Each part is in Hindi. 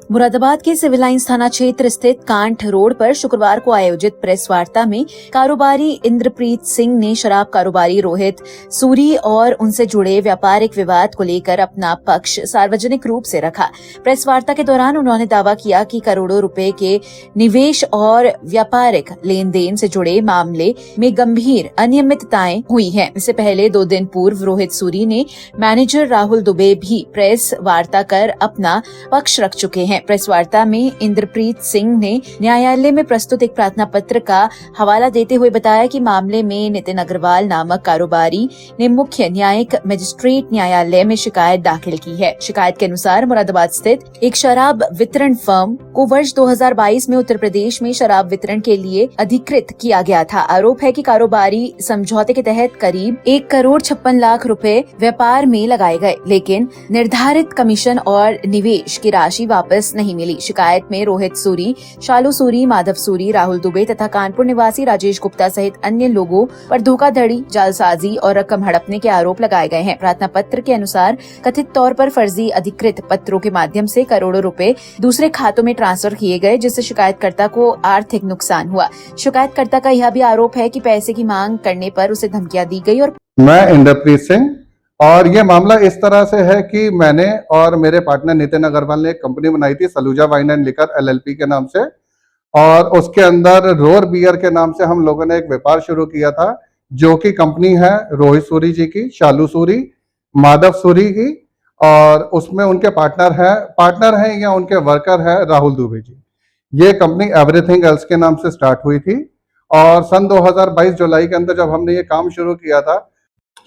मुरादाबाद के सिविल लाइंस थाना क्षेत्र स्थित कांठ रोड पर शुक्रवार को आयोजित प्रेस वार्ता में कारोबारी इंद्रप्रीत सिंह ने शराब कारोबारी रोहित सूरी और उनसे जुड़े व्यापारिक विवाद को लेकर अपना पक्ष सार्वजनिक रूप से रखा। प्रेस वार्ता के दौरान उन्होंने दावा किया कि करोड़ों रुपए के निवेश और व्यापारिक लेन देन से जुड़े मामले में गंभीर अनियमितताएं हुई हैं। इससे पहले 2 दिन पूर्व रोहित सूरी ने मैनेजर राहुल दुबे भी प्रेस वार्ता कर अपना पक्ष रख चुके हैं। प्रेस वार्ता में इंद्रप्रीत सिंह ने न्यायालय में प्रस्तुत एक प्रार्थना पत्र का हवाला देते हुए बताया कि मामले में नितिन अग्रवाल नामक कारोबारी ने मुख्य न्यायिक मजिस्ट्रेट न्यायालय में शिकायत दाखिल की है। शिकायत के अनुसार मुरादाबाद स्थित एक शराब वितरण फर्म को वर्ष 2022 में उत्तर प्रदेश में शराब वितरण के लिए अधिकृत किया गया था। आरोप है कि कारोबारी समझौते के तहत करीब 1,56,00,000 रुपए व्यापार में लगाए गए, लेकिन निर्धारित कमीशन और निवेश की राशि वापस नहीं मिली। शिकायत में रोहित सूरी, शालू सूरी, माधव सूरी, राहुल दुबे तथा कानपुर निवासी राजेश गुप्ता सहित अन्य लोगों पर धोखाधड़ी, जालसाजी और रकम हड़पने के आरोप लगाए गए हैं। प्रार्थना पत्र के अनुसार कथित तौर पर फर्जी अधिकृत पत्रों के माध्यम से करोड़ों रुपए दूसरे खातों में ट्रांसफर किए गए, जिससे शिकायतकर्ता को आर्थिक नुकसान हुआ। शिकायतकर्ता का यह भी आरोप है कि पैसे की मांग करने पर उसे धमकियां दी गई। और मैं इंद्रप्रीत सिंह, और ये मामला इस तरह से है कि मैंने और मेरे पार्टनर नितिन अग्रवाल ने एक कंपनी बनाई थी Saluja wine and liquor LLP के नाम से, और उसके अंदर रोर बियर के नाम से हम लोगों ने एक व्यापार शुरू किया था, जो कि कंपनी है रोहित सूरी जी की, शालू सूरी, माधव सूरी की, और उसमें उनके पार्टनर हैं या उनके वर्कर है राहुल दुबे जी। ये कंपनी एवरीथिंग एल्स के नाम से स्टार्ट हुई थी, और सन 2022 जुलाई के अंदर जब हमने ये काम शुरू किया था,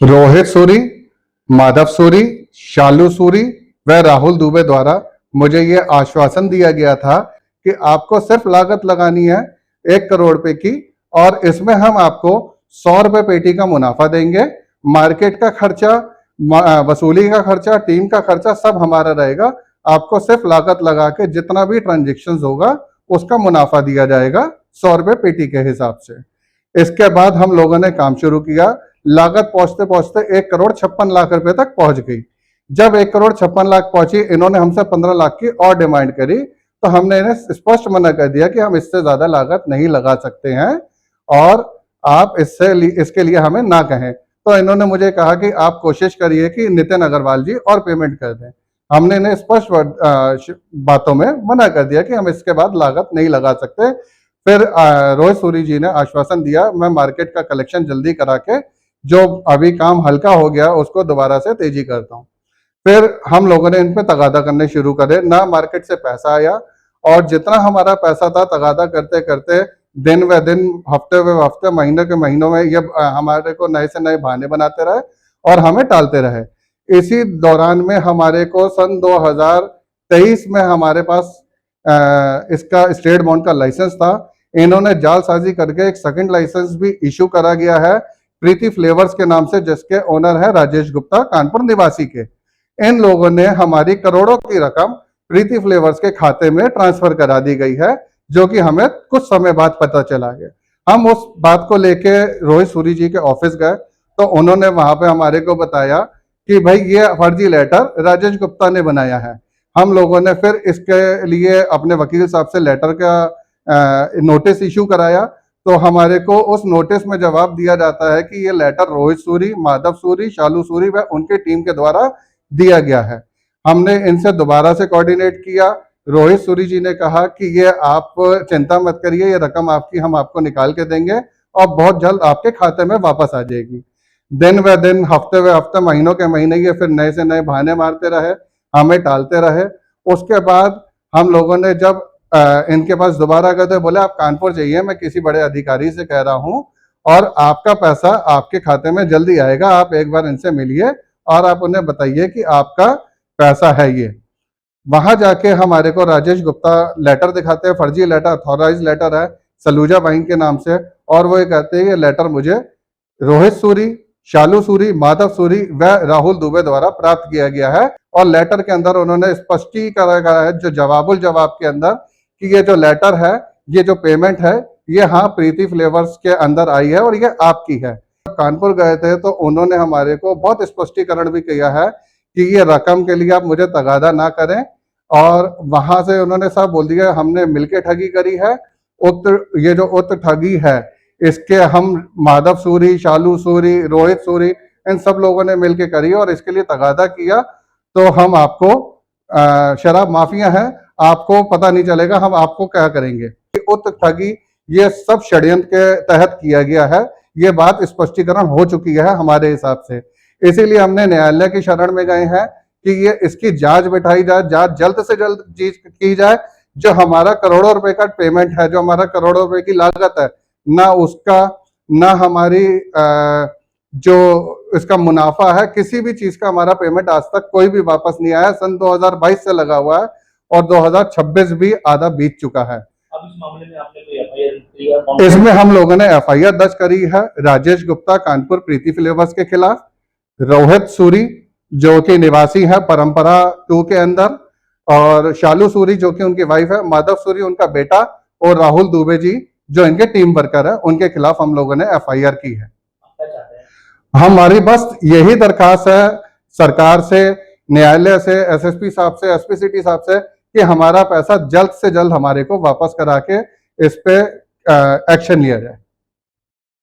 रोहित सूरी, माधव सूरी, शालू सूरी व राहुल दुबे द्वारा मुझे ये आश्वासन दिया गया था कि आपको सिर्फ लागत लगानी है 1 करोड़ रुपए की, और इसमें हम आपको 100 रुपए पेटी का मुनाफा देंगे। मार्केट का खर्चा, वसूली का खर्चा, टीम का खर्चा सब हमारा रहेगा। आपको सिर्फ लागत लगा के जितना भी ट्रांजेक्शन होगा उसका मुनाफा दिया जाएगा 100 रुपए पेटी के हिसाब से। इसके बाद हम लोगों ने काम शुरू किया। लागत पहुंचते पहुंचते 1,56,00,000 रुपए तक पहुंच गई। जब 1,56,00,000 पहुंची, इन्होंने हमसे 15 लाख की और डिमांड करी, तो हमने इन्हें स्पष्ट मना कर दिया कि हम इससे ज्यादा लागत नहीं लगा सकते हैं और आप इसके लिए हमें ना कहें। तो इन्होंने मुझे कहा कि आप कोशिश करिए कि नितिन अग्रवाल जी और पेमेंट कर दें। हमने इन्हें स्पष्ट बातों में मना कर दिया कि हम इसके बाद लागत नहीं लगा सकते। फिर रोहित सूरी जी ने आश्वासन दिया, मैं मार्केट का कलेक्शन जल्दी करा के जो अभी काम हल्का हो गया उसको दोबारा से तेजी करता हूँ। फिर हम लोगों ने इन पे तगादा करने शुरू करे। ना मार्केट से पैसा आया, और जितना हमारा पैसा था तगादा करते करते दिन व दिन, हफ्ते व हफ्ते, महीने के महीनों में ये हमारे को नए से नए बहाने बनाते रहे और हमें टालते रहे। इसी दौरान में हमारे को सन 2023 में हमारे पास इसका स्टेट बॉन्ड का लाइसेंस था। इन्होंने जालसाजी करके एक सेकंड लाइसेंस भी इशू करा गया है प्रीति फ्लेवर्स के नाम से, जिसके ओनर है राजेश गुप्ता, कानपुर निवासी के। इन लोगों ने हमारी करोड़ों की रकम प्रीति फ्लेवर्स के खाते में ट्रांसफर करा दी गई है, जो कि हमें कुछ समय बाद पता चला गया। हम उस बात को लेके रोहित सूरी जी के ऑफिस गए, तो उन्होंने वहां पे हमारे को बताया कि भाई ये फर्जी लेटर राजेश गुप्ता ने बनाया है। हम लोगों ने फिर इसके लिए अपने वकील साहब से लेटर का नोटिस इशू कराया, तो हमारे को उस नोटिस में जवाब दिया जाता है कि ये लेटर रोहित सूरी, माधव सूरी, शालू सूरी व उनकी टीम के द्वारा दिया गया है। हमने इनसे दोबारा से कोऑर्डिनेट किया। रोहित सूरी जी ने कहा कि ये आप चिंता मत करिए, ये रकम आपकी हम आपको निकाल के देंगे और बहुत जल्द आपके खाते में वापस आ जाएगी। दिन व दिन, हफ्ते व हफ्ते, महीनों के महीने ये फिर नए से नए बहाने मारते रहे, हमें टालते रहे। उसके बाद हम लोगों ने जब इनके पास दोबारा गए तो बोले आप कानपुर जाइए, मैं किसी बड़े अधिकारी से कह रहा हूं और आपका पैसा आपके खाते में जल्दी आएगा, आप एक बार इनसे मिलिए और आप उन्हें बताइए कि आपका पैसा है ये। वहां जाके हमारे को राजेश गुप्ता लेटर दिखाते हैं, फर्जी लेटर, अथॉराइज लेटर है सलूजा वाइन के नाम से, और वो ये कहते हैं ये लेटर मुझे रोहित सूरी, शालू सूरी, माधव सूरी व राहुल दुबे द्वारा प्राप्त किया गया है। और लेटर के अंदर उन्होंने स्पष्टीकरण करा है जो जवाब के अंदर कि ये जो लेटर है, ये जो पेमेंट है, ये हाँ प्रीति फ्लेवर्स के अंदर आई है और ये आपकी है। कानपुर गए थे तो उन्होंने हमारे को बहुत स्पष्टीकरण भी किया है कि ये रकम के लिए आप मुझे तगादा ना करें, और वहां से उन्होंने सब बोल दिया हमने मिलके ठगी करी है। ये जो उक्त ठगी है इसके हम माधव सूरी, शालू सूरी, रोहित सूरी इन सब लोगों ने मिलके करी और इसके लिए तगादा किया। तो हम आपको शराब माफिया है, आपको पता नहीं चलेगा हम आपको क्या करेंगे। उक्त ठगी ये सब षड्यंत्र के तहत किया गया है, ये बात स्पष्टीकरण हो चुकी है हमारे हिसाब से। इसीलिए हमने न्यायालय की शरण में गए हैं कि ये इसकी जांच बैठाई जाए, जांच जल्द से जल्द की जाए। जो हमारा करोड़ों रुपए का पेमेंट है, जो हमारा करोड़ों रुपए की लागत है, ना उसका ना हमारी जो इसका मुनाफा है, किसी भी चीज का हमारा पेमेंट आज तक कोई भी वापस नहीं आया। सन 2022 से लगा हुआ है और 2026 भी आधा बीत चुका है। अब इस मामले में आपने कोई एफआईआर? इसमें हम लोगों ने एफआईआर दर्ज करी है राजेश गुप्ता कानपुर प्रीति फ्लेवर्स के खिलाफ, रोहित सूरी जो कि निवासी है परंपरा 2 के अंदर, और शालू सूरी जो कि उनकी वाइफ है, माधव सूरी उनका बेटा, और राहुल दुबे जी जो इनके टीम वर्कर है, उनके खिलाफ हम लोगों ने एफआईआर की है। हमारी बस यही दरखास्त है सरकार से, न्यायालय से, एसएसपी साहब से, एसपी सिटी साहब से कि हमारा पैसा जल्द से जल्द हमारे को वापस करा के इस पे एक्शन लिया जाए।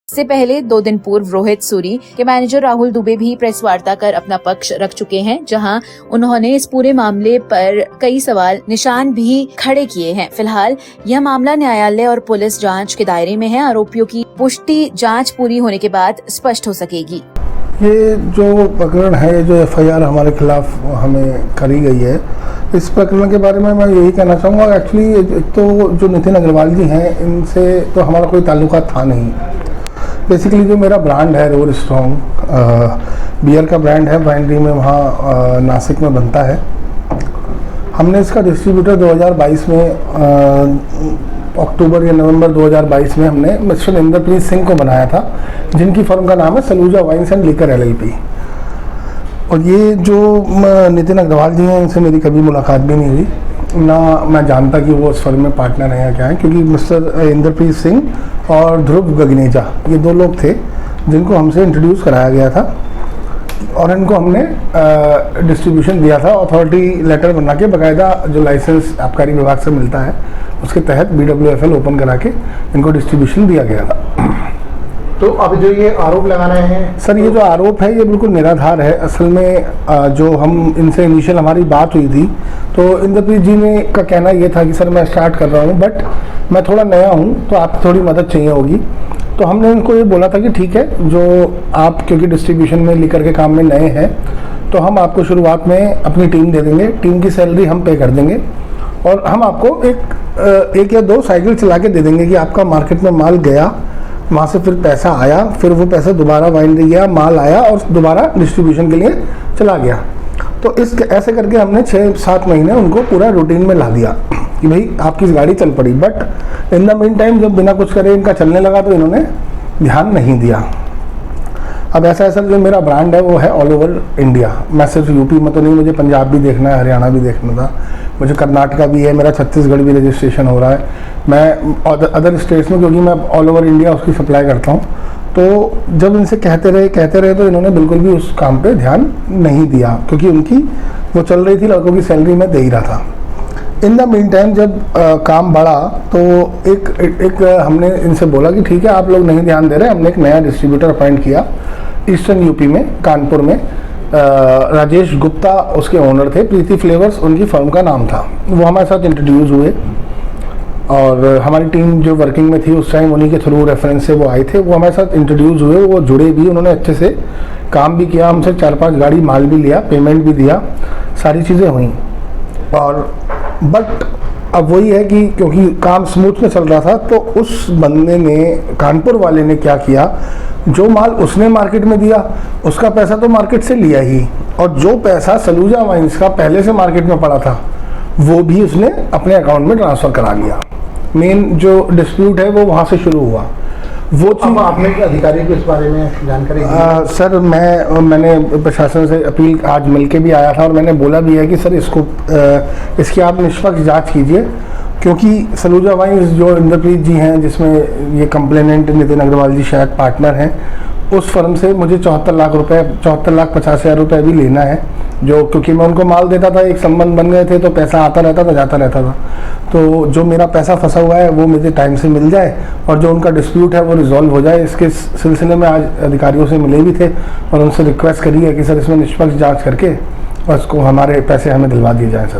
इससे पहले 2 दिन पूर्व रोहित सूरी के मैनेजर राहुल दुबे भी प्रेस वार्ता कर अपना पक्ष रख चुके हैं, जहां उन्होंने इस पूरे मामले पर कई सवाल निशान भी खड़े किए हैं। फिलहाल यह मामला न्यायालय और पुलिस जांच के दायरे में है। आरोपियों की पुष्टि जांच पूरी होने के बाद स्पष्ट हो सकेगी। ये जो प्रकरण है, जो एफआईआर हमारे खिलाफ हमें करी गई है, इस प्रकरण के बारे में मैं यही कहना चाहूँगा। एक्चुअली तो जो नितिन अग्रवाल जी हैं, इनसे तो हमारा कोई ताल्लुका था नहीं। बेसिकली जो मेरा ब्रांड है रोर स्ट्रॉन्ग बियर का ब्रांड है, वाइनरी में वहाँ नासिक में बनता है। हमने इसका डिस्ट्रीब्यूटर 2022 में अक्टूबर या नवंबर 2022 में हमने मिस्टर इंद्रप्रीत सिंह को बनाया था, जिनकी फर्म का नाम है Saluja wines and liquor LLP. और ये जो नितिन अग्रवाल जी हैं, इनसे मेरी कभी मुलाकात भी नहीं हुई, ना मैं जानता कि वो उस फर्म में पार्टनर हैं या क्या है, क्योंकि मिस्टर इंद्रप्रीत सिंह और ध्रुव गगनेजा ये 2 लोग थे जिनको हमसे इंट्रोड्यूस कराया गया था और इनको हमने डिस्ट्रीब्यूशन दिया था। अथॉरिटी लेटर बना के बाकायदा जो लाइसेंस आबकारी विभाग से मिलता है उसके तहत BWFL ओपन करा के इनको डिस्ट्रीब्यूशन दिया गया था। तो अब जो ये आरोप लगा रहे हैं सर, ये जो आरोप है ये बिल्कुल निराधार है। असल में जो हम इनसे इनिशियल हमारी बात हुई थी तो इंद्रप्रीत जी ने का कहना ये था कि सर मैं स्टार्ट कर रहा हूँ, बट मैं थोड़ा नया हूँ तो आपकी थोड़ी मदद चाहिए होगी। तो हमने उनको ये बोला था कि ठीक है, जो आप क्योंकि डिस्ट्रीब्यूशन में लेकर के काम में नए हैं तो हम आपको शुरुआत में अपनी टीम दे देंगे, टीम की सैलरी हम पे कर देंगे और हम आपको एक या 2 साइकिल चला के दे देंगे कि आपका मार्केट में माल गया, वहाँ से फिर पैसा आया, फिर वो पैसा दोबारा वाइनरी गया, माल आया और दोबारा डिस्ट्रीब्यूशन के लिए चला गया। तो ऐसे करके हमने 6-7 महीने उनको पूरा रूटीन में ला दिया कि भाई आपकी गाड़ी चल पड़ी। But in the mean time जब बिना कुछ करे इनका चलने लगा तो इन्होंने ध्यान नहीं दिया। अब ऐसा जो मेरा ब्रांड है वो है ऑल ओवर इंडिया। मैं सिर्फ यूपी में तो नहीं, मुझे पंजाब भी देखना है, हरियाणा भी देखना था, मुझे कर्नाटका भी है, मेरा छत्तीसगढ़ भी रजिस्ट्रेशन हो रहा है। मैं अदर स्टेट्स में, क्योंकि मैं ऑल ओवर इंडिया उसकी सप्लाई करता हूँ। तो जब इनसे कहते रहे तो इन्होंने बिल्कुल भी उस काम पे ध्यान नहीं दिया, क्योंकि उनकी वो चल रही थी, लड़कों की सैलरी मैं दे ही रहा था। इन द मीन टाइम जब काम बढ़ा तो एक हमने इनसे बोला कि ठीक है आप लोग नहीं ध्यान दे रहे, हमने एक नया डिस्ट्रीब्यूटर अपॉइंट किया ईस्टर्न यूपी में, कानपुर में। राजेश गुप्ता उसके ओनर थे, प्रीति फ्लेवर्स उनकी फर्म का नाम था। वो हमारे साथ इंट्रोड्यूस हुए और हमारी टीम जो वर्किंग में थी उस टाइम उन्हीं के थ्रू रेफरेंस से वो आए थे। वो हमारे साथ इंट्रोड्यूस हुए, वो जुड़े भी, उन्होंने अच्छे से काम भी किया, हमसे 4-5 गाड़ी माल भी लिया, पेमेंट भी दिया, सारी चीज़ें हुई। और बट अब वही है कि क्योंकि काम स्मूथ में चल रहा था तो उस बंदे ने, कानपुर वाले ने क्या किया, जो माल उसने मार्केट में दिया उसका पैसा तो मार्केट से लिया ही, और जो पैसा सलूजा वाइन्स का पहले से मार्केट में पड़ा था वो भी उसने अपने अकाउंट में ट्रांसफ़र करा लिया। मेन जो डिस्प्यूट है वो वहाँ से शुरू हुआ। वो चीज़ आपने अधिकारी को इस बारे में जानकारी दी? सर मैंने प्रशासन से अपील आज मिलके भी आया था और मैंने बोला भी है कि सर इसकी आप निष्पक्ष जांच कीजिए, क्योंकि सलूजा वाइन्स जो इंद्रप्रीत जी हैं, जिसमें ये कंप्लेनेंट नितिन अग्रवाल जी शायद पार्टनर हैं, उस फर्म से मुझे 74 लाख 50,000 रुपये भी लेना है। जो, क्योंकि मैं उनको माल देता था, एक संबंध बन गए थे, तो पैसा आता रहता था, जाता रहता था। तो जो मेरा पैसा फंसा हुआ है वो मुझे टाइम से मिल जाए और जो उनका डिस्प्यूट है वो रिजॉल्व हो जाए, इसके सिलसिले में आज अधिकारियों से मिले भी थे और उनसे रिक्वेस्ट करी है कि सर इसमें निष्पक्ष जांच करके और इसको हमारे पैसे हमें दिलवा दिए जाएँ सर।